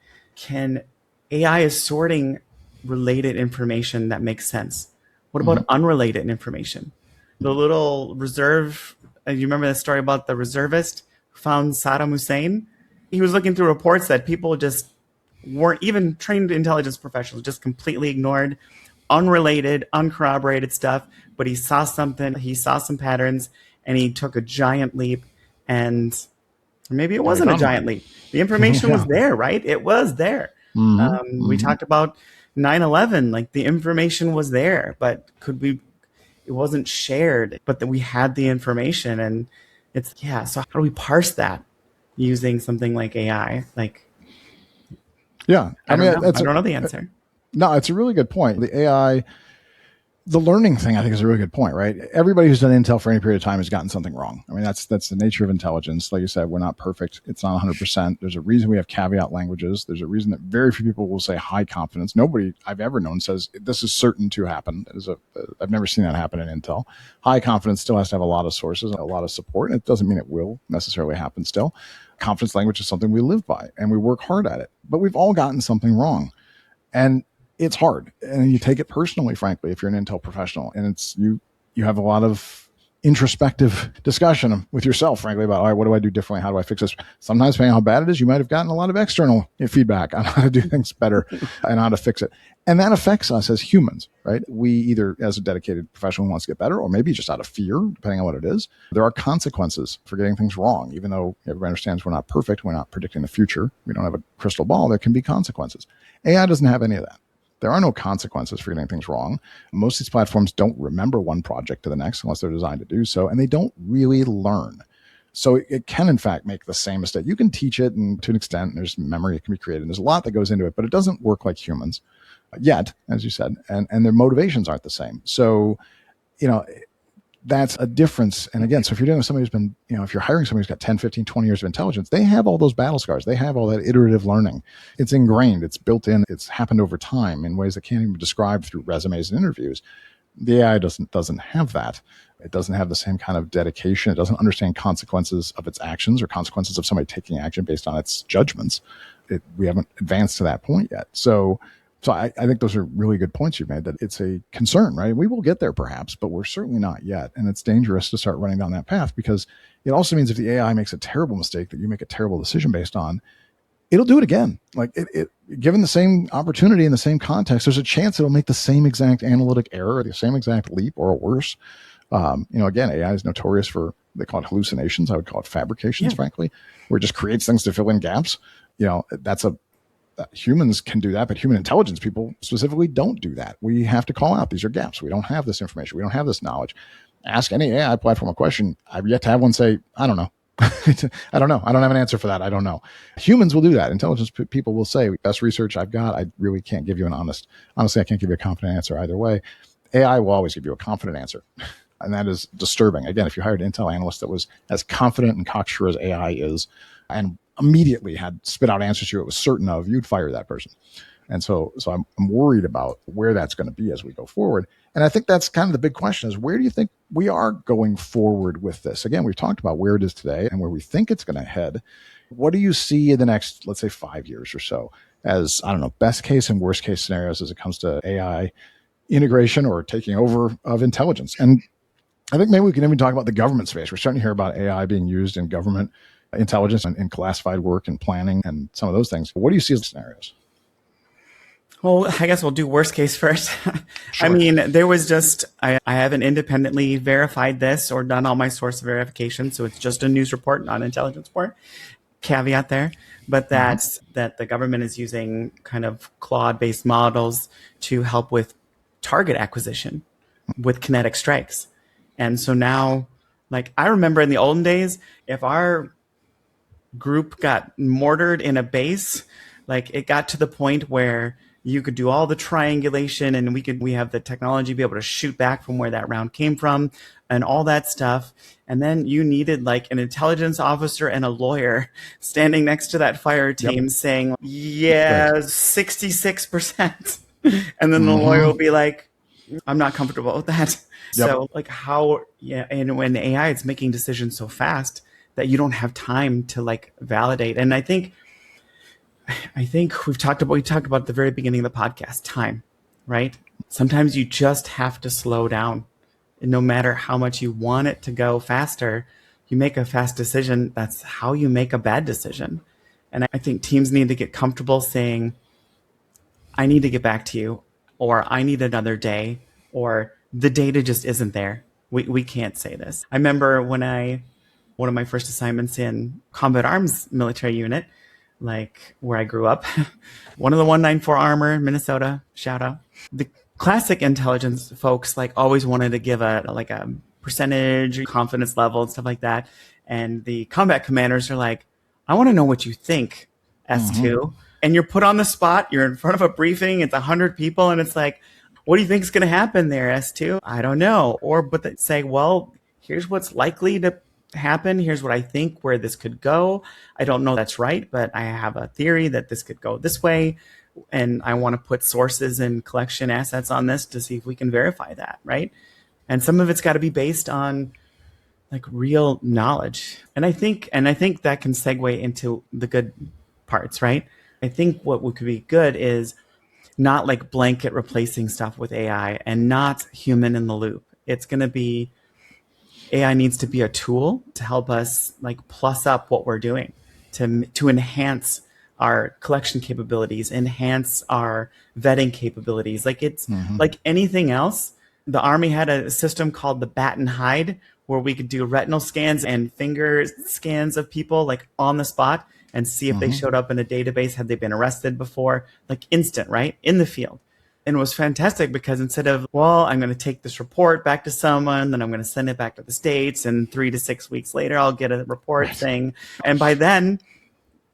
AI is sorting related information that makes sense. What about unrelated information? The little reserve, you remember the story about the reservist who found Saddam Hussein? He was looking through reports that people just weren't, even trained intelligence professionals, just completely ignored unrelated, uncorroborated stuff. But he saw something, he saw some patterns, and he took a giant leap. And maybe it wasn't a giant leap. The information was there, right? It was there. We talked about 9/11, like the information was there, but it wasn't shared, but that we had the information. And so how do we parse that using something like AI? Like, I don't know the answer. No, it's a really good point. The AI, the learning thing, I think, is a really good point, right? Everybody who's done Intel for any period of time has gotten something wrong. I mean, that's the nature of intelligence. Like you said, we're not perfect. It's not 100%. There's a reason we have caveat languages. There's a reason that very few people will say high confidence. Nobody I've ever known says this is certain to happen. I've never seen that happen in Intel. High confidence still has to have a lot of sources, a lot of support. And it doesn't mean it will necessarily happen still. Confidence language is something we live by and we work hard at it. But we've all gotten something wrong. And it's hard, and you take it personally, frankly, if you're an Intel professional, and you have a lot of introspective discussion with yourself, frankly, about, all right, what do I do differently? How do I fix this? Sometimes, depending on how bad it is, you might have gotten a lot of external feedback on how to do things better and how to fix it. And that affects us as humans, right? We either, as a dedicated professional who wants to get better, or maybe just out of fear, depending on what it is, there are consequences for getting things wrong. Even though everybody understands we're not perfect, we're not predicting the future, we don't have a crystal ball, there can be consequences. AI doesn't have any of that. There are no consequences for getting things wrong. Most of these platforms don't remember one project to the next unless they're designed to do so, and they don't really learn. So it can, in fact, make the same mistake. You can teach it, and to an extent, there's memory that can be created. There's a lot that goes into it, but it doesn't work like humans yet, as you said, and their motivations aren't the same. So, that's a difference. And again, so if you're dealing with somebody who's been, if you're hiring somebody who's got 10, 15, 20 years of intelligence, they have all those battle scars. They have all that iterative learning. It's ingrained. It's built in. It's happened over time in ways that can't even be described through resumes and interviews. The AI doesn't have that. It doesn't have the same kind of dedication. It doesn't understand consequences of its actions or consequences of somebody taking action based on its judgments. We haven't advanced to that point yet. So I think those are really good points you've made, that it's a concern, right? We will get there perhaps, but we're certainly not yet. And it's dangerous to start running down that path, because it also means if the AI makes a terrible mistake that you make a terrible decision based on, it'll do it again. Like it given the same opportunity in the same context, there's a chance it'll make the same exact analytic error, the same exact leap, or worse. Again, AI is notorious for, they call it hallucinations. I would call it fabrications, frankly, where it just creates things to fill in gaps. Humans can do that, but human intelligence people specifically don't do that. We have to call out, these are gaps. We don't have this information. We don't have this knowledge. Ask any AI platform a question. I've yet to have one say, I don't know. I don't know. I don't have an answer for that. I don't know. Humans will do that. Intelligence people will say, best research I've got, I really can't give you honestly, I can't give you a confident answer either way. AI will always give you a confident answer. And that is disturbing. Again, if you hired an Intel analyst that was as confident and cocksure as AI is, and immediately had spit out answers you was certain of, you'd fire that person. And so I'm worried about where that's going to be as we go forward. And I think that's kind of the big question, is where do you think we are going forward with this? Again, we've talked about where it is today and where we think it's going to head. What do you see in the next, let's say, 5 years or so as, best case and worst case scenarios as it comes to AI integration or taking over of intelligence? And I think maybe we can even talk about the government space. We're starting to hear about AI being used in government intelligence and in classified work and planning and some of those things. What do you see as scenarios? Well, I guess we'll do worst case first. Sure. I mean, there was just, I haven't independently verified this or done all my source verification. So it's just a news report, not an intelligence report. Caveat there. But that the government is using kind of Claude-based models to help with target acquisition with kinetic strikes. And so now, like, I remember in the olden days, if our group got mortared in a base, like, it got to the point where you could do all the triangulation and we have the technology to be able to shoot back from where that round came from and all that stuff. And then you needed like an intelligence officer and a lawyer standing next to that fire team saying, 66%. And then the lawyer will be like, I'm not comfortable with that. So like and when AI is making decisions so fast that you don't have time to like validate. And I think we talked about at the very beginning of the podcast, time, right? Sometimes you just have to slow down. And no matter how much you want it to go faster, you make a fast decision. That's how you make a bad decision. And I think teams need to get comfortable saying, I need to get back to you, or I need another day, or the data just isn't there. We can't say this. I remember one of my first assignments in combat arms military unit, like where I grew up, one of the 194 Armor, Minnesota, shout out. The classic intelligence folks like always wanted to give a percentage, confidence level and stuff like that. And the combat commanders are like, I want to know what you think, S2. And you're put on the spot. You're in front of a briefing. It's 100 people. And it's like, what do you think is going to happen there, S2? I don't know. But they say, well, here's what's likely to happen. Here's what I think where this could go. I don't know that's right, but I have a theory that this could go this way. And I want to put sources and collection assets on this to see if we can verify that, right? And some of it's got to be based on like real knowledge. And I think that can segue into the good parts, right? I think what could be good is not like blanket replacing stuff with AI and not human in the loop. It's going to be AI needs to be a tool to help us like plus up what we're doing to enhance our collection capabilities, enhance our vetting capabilities. Like it's like anything else. The Army had a system called the bat and hide, where we could do retinal scans and finger scans of people like on the spot and see if they showed up in a database, had they been arrested before, like instant, right? In the field. And it was fantastic because instead of, well, I'm going to take this report back to someone, then I'm going to send it back to the States, and 3 to 6 weeks later, I'll get a report saying, and by then,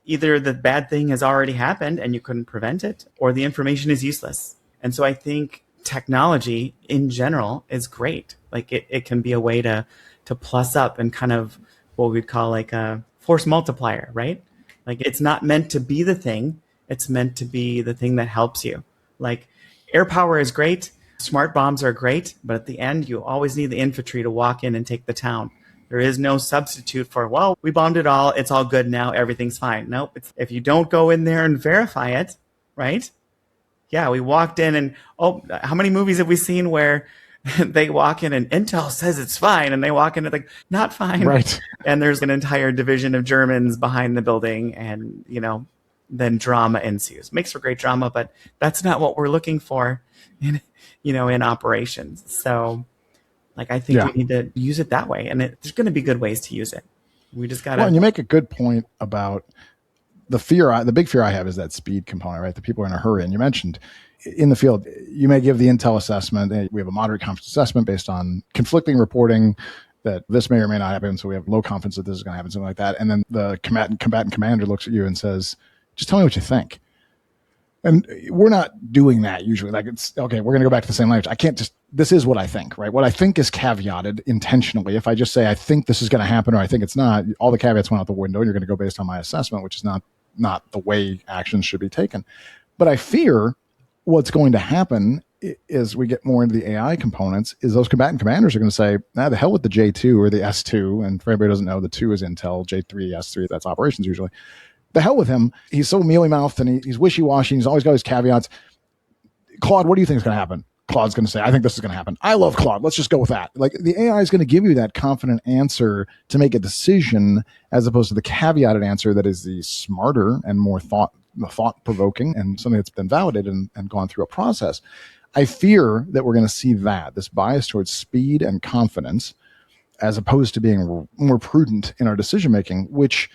either the bad thing has already happened and you couldn't prevent it, or the information is useless. And so I think technology in general is great. Like it can be a way to plus up and kind of what we'd call like a force multiplier, right? Like it's not meant to be the thing. It's meant to be the thing that helps you. Like air power is great. Smart bombs are great. But at the end, you always need the infantry to walk in and take the town. There is no substitute for, well, we bombed it all. It's all good now. Everything's fine. Nope. If you don't go in there and verify it, right? Yeah, we walked in and, how many movies have we seen where they walk in and Intel says it's fine, and they walk in and like, not fine. Right. And there's an entire division of Germans behind the building, and, then drama ensues. Makes for great drama, but that's not what we're looking for in operations. So like, I think we need to use it that way, and there's going to be good ways to use it. We just got to. Well, and you make a good point about the big fear I have is that speed component, right? The people are in a hurry. And you mentioned in the field, you may give the intel assessment. We have a moderate confidence assessment based on conflicting reporting that this may or may not happen. So we have low confidence that this is going to happen, something like that. And then the combatant commander looks at you and says, just tell me what you think. And we're not doing that usually. Like it's okay, we're going to go back to the same language. I can't just, this is what I think, right? What I think is caveated intentionally. If I just say, I think this is going to happen, or I think it's not, all the caveats went out the window, and you're going to go based on my assessment, which is not the way actions should be taken. But I fear what's going to happen as we get more into the AI components is those combatant commanders are going to say, the hell with the J2 or the S2. And for anybody who doesn't know, the 2 is Intel, J3, S3, that's operations usually. The hell with him. He's so mealy-mouthed and he's wishy-washy. He's always got his caveats. Claude, what do you think is going to happen? Claude's going to say, I think this is going to happen. I love Claude. Let's just go with that. Like the AI is going to give you that confident answer to make a decision, as opposed to the caveated answer that is the smarter and more thought-provoking and something that's been validated and gone through a process. I fear that we're going to see this bias towards speed and confidence, as opposed to being more prudent in our decision-making, which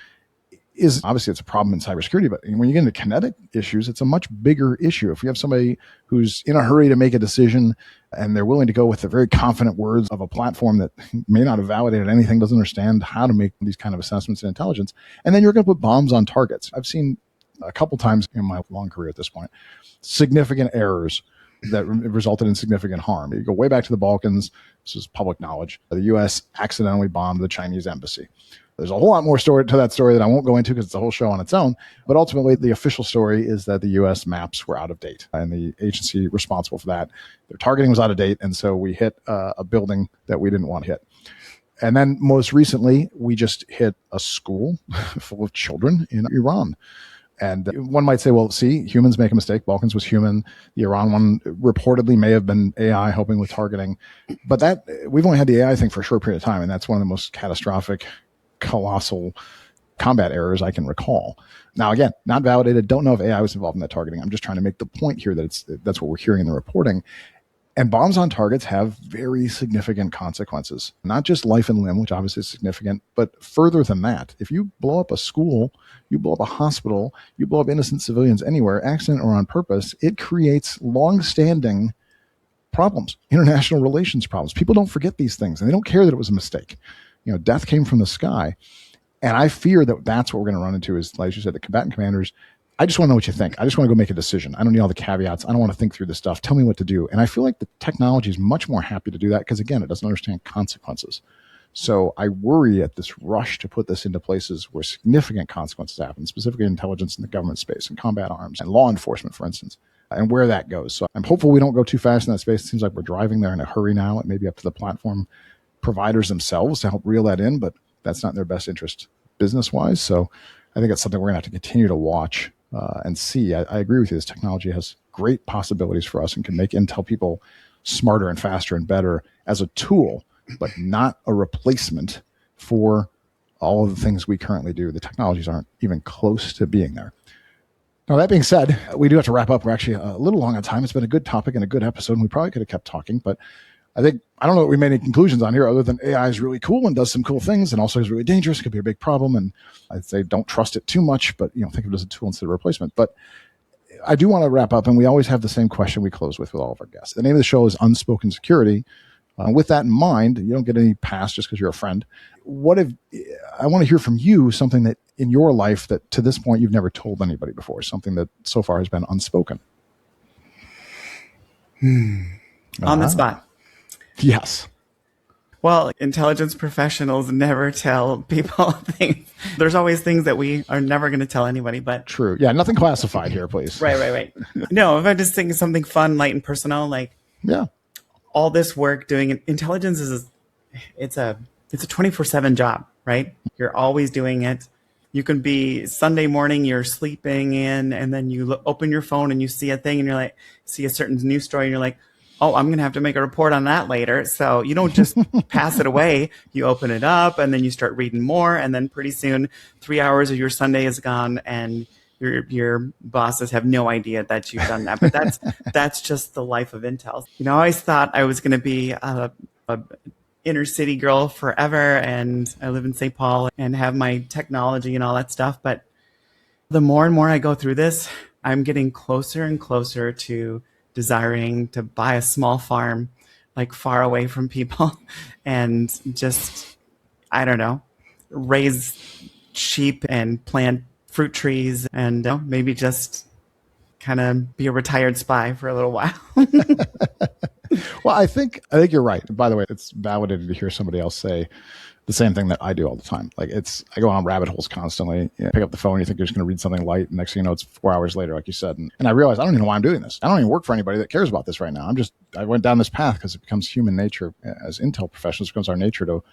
is obviously it's a problem in cybersecurity, but when you get into kinetic issues, it's a much bigger issue. If you have somebody who's in a hurry to make a decision and they're willing to go with the very confident words of a platform that may not have validated anything, doesn't understand how to make these kind of assessments in intelligence, and then you're going to put bombs on targets. I've seen a couple times in my long career at this point, significant errors that resulted in significant harm. You go way back to the Balkans. This is public knowledge. The U.S. accidentally bombed the Chinese embassy. There's a whole lot more story to that story that I won't go into because it's a whole show on its own. But ultimately, the official story is that the U.S. maps were out of date, and the agency responsible for that, their targeting was out of date, and so we hit a building that we didn't want to hit. And then most recently, we just hit a school full of children in Iran. And one might say, well, see, humans make a mistake. Balkans was human. The Iran one reportedly may have been AI helping with targeting. But that we've only had the AI thing for a short period of time, and that's one of the most catastrophic, colossal combat errors I can recall. Now, again, not validated. Don't know if AI was involved in that targeting. I'm just trying to make the point here that that's what we're hearing in the reporting. And bombs on targets have very significant consequences, not just life and limb, which obviously is significant, but further than that. If you blow up a school, you blow up a hospital, you blow up innocent civilians anywhere, accident or on purpose, it creates long-standing problems, international relations problems. People don't forget these things, and they don't care that it was a mistake. Death came from the sky. And I fear that that's what we're going to run into is, like you said, the combatant commanders. I just want to know what you think. I just want to go make a decision. I don't need all the caveats. I don't want to think through this stuff. Tell me what to do. And I feel like the technology is much more happy to do that because, again, it doesn't understand consequences. So I worry at this rush to put this into places where significant consequences happen, specifically intelligence in the government space and combat arms and law enforcement, for instance, and where that goes. So I'm hopeful we don't go too fast in that space. It seems like we're driving there in a hurry now. It may be up to the platform providers themselves to help reel that in, but that's not in their best interest business-wise. So I think it's something we're going to have to continue to watch and see. I agree with you. This technology has great possibilities for us and can make intel people smarter and faster and better as a tool. but not a replacement for all of the things we currently do. The technologies aren't even close to being there. Now, that being said, we do have to wrap up. We're actually a little long on time. It's been a good topic and a good episode, and we probably could have kept talking, but I don't know that we made any conclusions on here other than AI is really cool and does some cool things and also is really dangerous, could be a big problem. And I'd say don't trust it too much, but think of it as a tool instead of a replacement. But I do want to wrap up, and we always have the same question we close with all of our guests. The name of the show is Unspoken Security. With that in mind, you don't get any pass just because you're a friend. I want to hear from you something that in your life that to this point you've never told anybody before, something that so far has been unspoken. On the spot. Yes. Well, intelligence professionals never tell people things. There's always things that we are never going to tell anybody, but... True. Yeah, nothing classified here, please. Right. No, if I just think of something fun, light, and personal, like... Yeah. All this work doing intelligence it's a 24/7 job, right? You're always doing it. You can be Sunday morning, you're sleeping in, and then you open your phone and you see a thing and you're like, see a certain news story and you're like, oh, I'm going to have to make a report on that later. So you don't just pass it away. You open it up and then you start reading more. And then pretty soon 3 hours of your Sunday is gone and your bosses have no idea that you've done that. But that's just the life of Intel. I always thought I was going to be a inner city girl forever. And I live in St. Paul and have my technology and all that stuff. But the more and more I go through this, I'm getting closer and closer to desiring to buy a small farm, like far away from people, and just, I don't know, raise sheep and plant fruit trees and maybe just kind of be a retired spy for a little while. Well, I think you're right. By the way, it's validated to hear somebody else say the same thing that I do all the time. Like I go on rabbit holes constantly. Pick up the phone, you think you're just going to read something light, and next thing you know, it's 4 hours later, like you said. And I realize I don't even know why I'm doing this. I don't even work for anybody that cares about this right now. I went down this path because it becomes human nature as Intel professionals. It becomes our nature to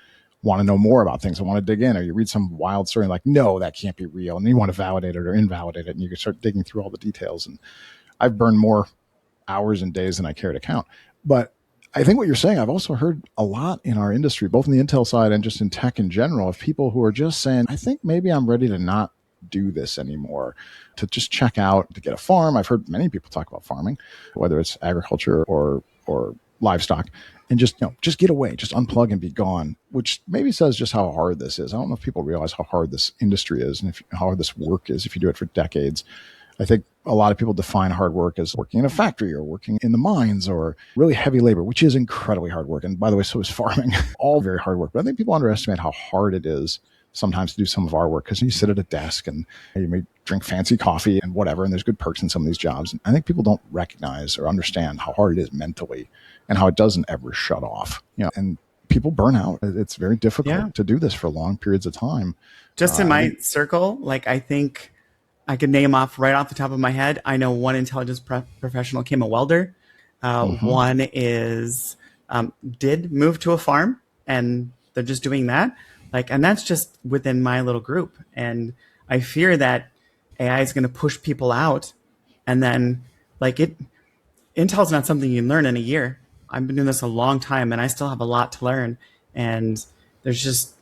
want to know more about things. I want to dig in, or you read some wild story and like, no, that can't be real. And then you want to validate it or invalidate it, and you can start digging through all the details. And I've burned more hours and days than I care to count. But I think what you're saying, I've also heard a lot in our industry, both in the Intel side and just in tech in general, of people who are just saying, I think maybe I'm ready to not do this anymore, to just check out, to get a farm. I've heard many people talk about farming, whether it's agriculture or livestock, and just get away, just unplug and be gone, which maybe says just how hard this is. I don't know if people realize how hard this industry is and how hard this work is if you do it for decades. I think a lot of people define hard work as working in a factory or working in the mines or really heavy labor, which is incredibly hard work. And by the way, so is farming, all very hard work. But I think people underestimate how hard it is sometimes to do some of our work, because you sit at a desk and you may drink fancy coffee and whatever, and there's good perks in some of these jobs. And I think people don't recognize or understand how hard it is mentally and how it doesn't ever shut off. And people burn out. It's very difficult to do this for long periods of time. Just in my circle, like I think I could name off right off the top of my head. I know one intelligence professional became a welder. One is did move to a farm, and they're just doing that. And that's just within my little group. And I fear that AI is going to push people out, and then Intel's not something you can learn in a year. I've been doing this a long time, and I still have a lot to learn. And there's just,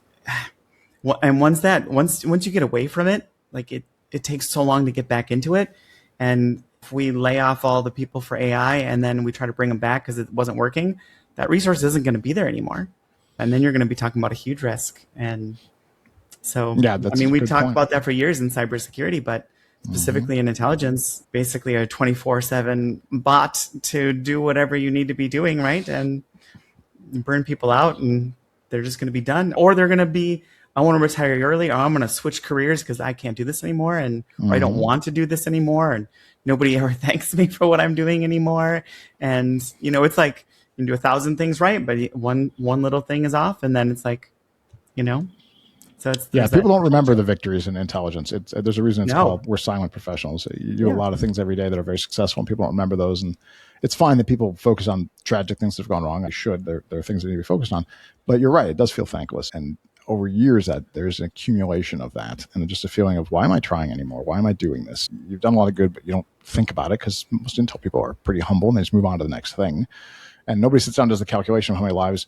and once you get away from it, it takes so long to get back into it. And if we lay off all the people for AI and then we try to bring them back because it wasn't working, that resource isn't going to be there anymore. And then you're going to be talking about a huge risk. And so, we talked about that for years in cybersecurity, but specifically in intelligence, basically a 24/7 bot to do whatever you need to be doing, right? And burn people out, and they're just going to be done. Or they're going to be, I want to retire early, or I'm going to switch careers because I can't do this anymore, or I don't want to do this anymore, and nobody ever thanks me for what I'm doing anymore. And it's like you can do 1,000 things right, but one little thing is off, and then it's like, So people don't remember the victories in intelligence. There's a reason it's called we're silent professionals. You do a lot of things every day that are very successful, and people don't remember those. And it's fine that people focus on tragic things that have gone wrong. They should. There are things that need to be focused on. But you're right. It does feel thankless. And over years, that there's an accumulation of that, and just a feeling of, why am I trying anymore? Why am I doing this? You've done a lot of good, but you don't think about it, because most Intel people are pretty humble and they just move on to the next thing. And nobody sits down and does the calculation of how many lives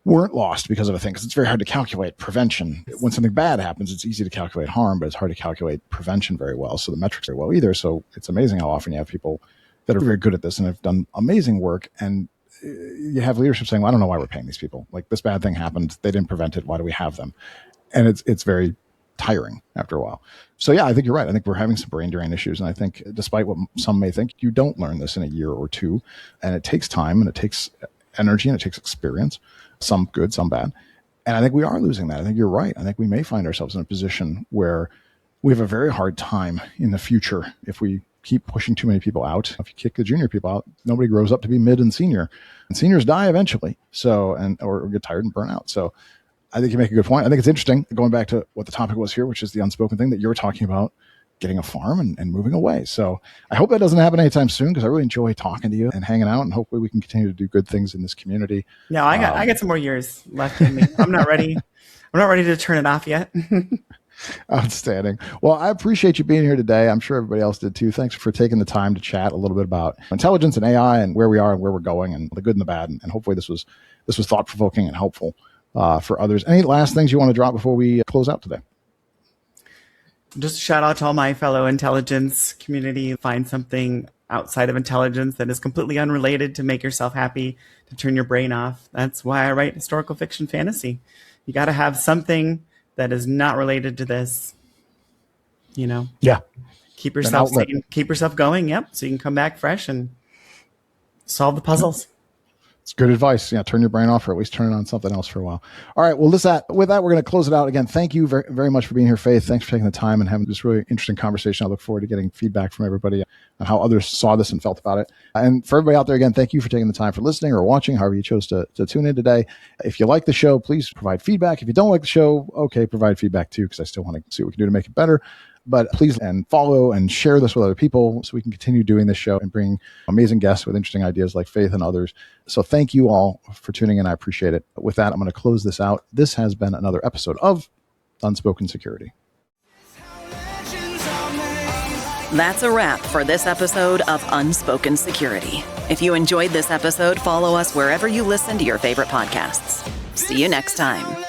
weren't lost because of a thing, because it's very hard to calculate prevention. When something bad happens, it's easy to calculate harm, but it's hard to calculate prevention very well. So the metrics are well either. So it's amazing how often you have people that are very good at this and have done amazing work. And you have leadership saying, well, I don't know why we're paying these people. Like, this bad thing happened. They didn't prevent it. Why do we have them? And it's very tiring after a while. So yeah, I think you're right. I think we're having some brain drain issues. And I think despite what some may think, you don't learn this in a year or two. And it takes time and it takes energy and it takes experience, some good, some bad. And I think we are losing that. I think you're right. I think we may find ourselves in a position where we have a very hard time in the future if we keep pushing too many people out. If you kick the junior people out, nobody grows up to be mid and senior. And seniors die eventually. So, or get tired and burn out. So I think you make a good point. I think it's interesting, going back to what the topic was here, which is the unspoken thing that you were talking about, getting a farm and moving away. So I hope that doesn't happen anytime soon, because I really enjoy talking to you and hanging out, and hopefully we can continue to do good things in this community. No, I got some more years left in me. I'm not ready. I'm not ready to turn it off yet. Outstanding. Well, I appreciate you being here today. I'm sure everybody else did too. Thanks for taking the time to chat a little bit about intelligence and AI and where we are and where we're going and the good and the bad. And hopefully this was thought-provoking and helpful for others. Any last things you want to drop before we close out today? Just a shout out to all my fellow intelligence community. Find something outside of intelligence that is completely unrelated to make yourself happy, to turn your brain off. That's why I write historical fiction fantasy. You got to have something that is not related to this, Yeah. Keep yourself sane, keep yourself going. Yep. So you can come back fresh and solve the puzzles. It's good advice. Yeah, turn your brain off, or at least turn it on something else for a while. All right. Well, with that, we're going to close it out. Again, thank you very, very much for being here, Faith. Thanks for taking the time and having this really interesting conversation. I look forward to getting feedback from everybody on how others saw this and felt about it. And for everybody out there, again, thank you for taking the time for listening or watching, however you chose to tune in today. If you like the show, please provide feedback. If you don't like the show, okay, provide feedback too, because I still want to see what we can do to make it better. But please and follow and share this with other people so we can continue doing this show and bring amazing guests with interesting ideas like Faith and others. So thank you all for tuning in. I appreciate it. With that, I'm going to close this out. This has been another episode of Unspoken Security. That's a wrap for this episode of Unspoken Security. If you enjoyed this episode, follow us wherever you listen to your favorite podcasts. See you next time.